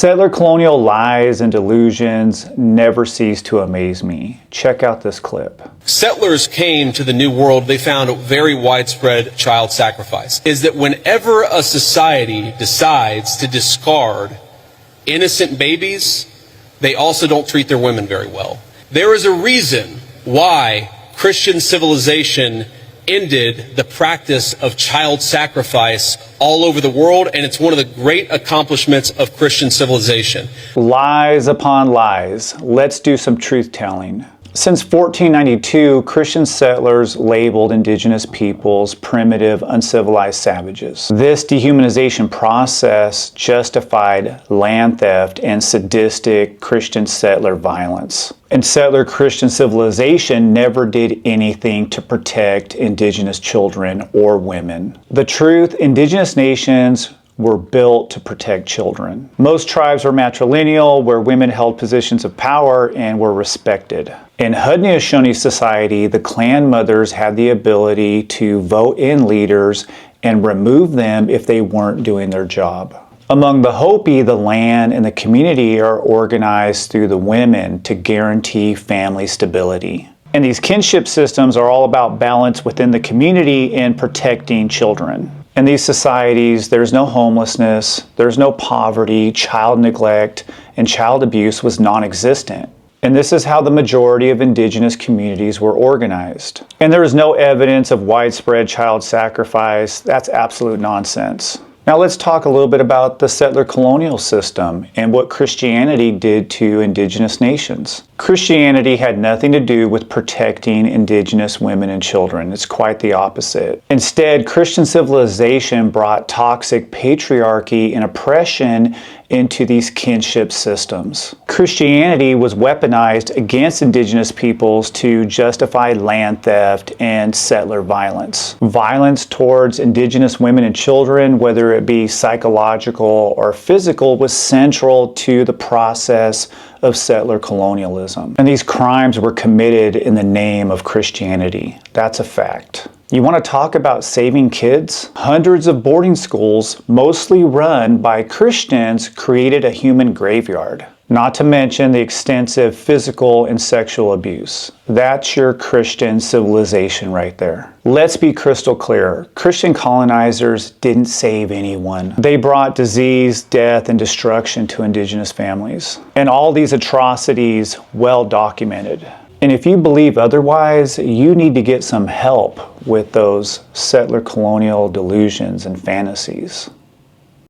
Settler colonial lies and delusions never cease to amaze me. Check out this clip. Settlers came to the New World, they found a very widespread child sacrifice. Is that whenever a society decides to discard innocent babies, they also don't treat their women very well. There is a reason why Christian civilization ended the practice of child sacrifice all over the world, and it's one of the great accomplishments of Christian civilization. Lies upon lies. Let's do some truth-telling. Since 1492, Christian settlers labeled indigenous peoples primitive, uncivilized savages. This dehumanization process justified land theft and sadistic Christian settler violence. And settler Christian civilization never did anything to protect indigenous children or women. The truth, indigenous nations were built to protect children. Most tribes were matrilineal, where women held positions of power and were respected. In Haudenosaunee society, the clan mothers had the ability to vote in leaders and remove them if they weren't doing their job. Among the Hopi, the land and the community are organized through the women to guarantee family stability. And these kinship systems are all about balance within the community and protecting children. In these societies, there's no homelessness, there's no poverty, child neglect, and child abuse was non-existent. And this is how the majority of indigenous communities were organized. And there is no evidence of widespread child sacrifice. That's absolute nonsense. Now let's talk a little bit about the settler colonial system and what Christianity did to indigenous nations. Christianity had nothing to do with protecting indigenous women and children. It's quite the opposite. Instead, Christian civilization brought toxic patriarchy and oppression into these kinship systems. Christianity was weaponized against indigenous peoples to justify land theft and settler violence. Violence towards indigenous women and children, whether it be psychological or physical, was central to the process of settler colonialism. And these crimes were committed in the name of Christianity. That's a fact. You want to talk about saving kids? Hundreds of boarding schools, mostly run by Christians, created a human graveyard. Not to mention the extensive physical and sexual abuse. That's your Christian civilization right there. Let's be crystal clear. Christian colonizers didn't save anyone. They brought disease, death, and destruction to indigenous families. And all these atrocities well documented. And if you believe otherwise, you need to get some help with those settler colonial delusions and fantasies.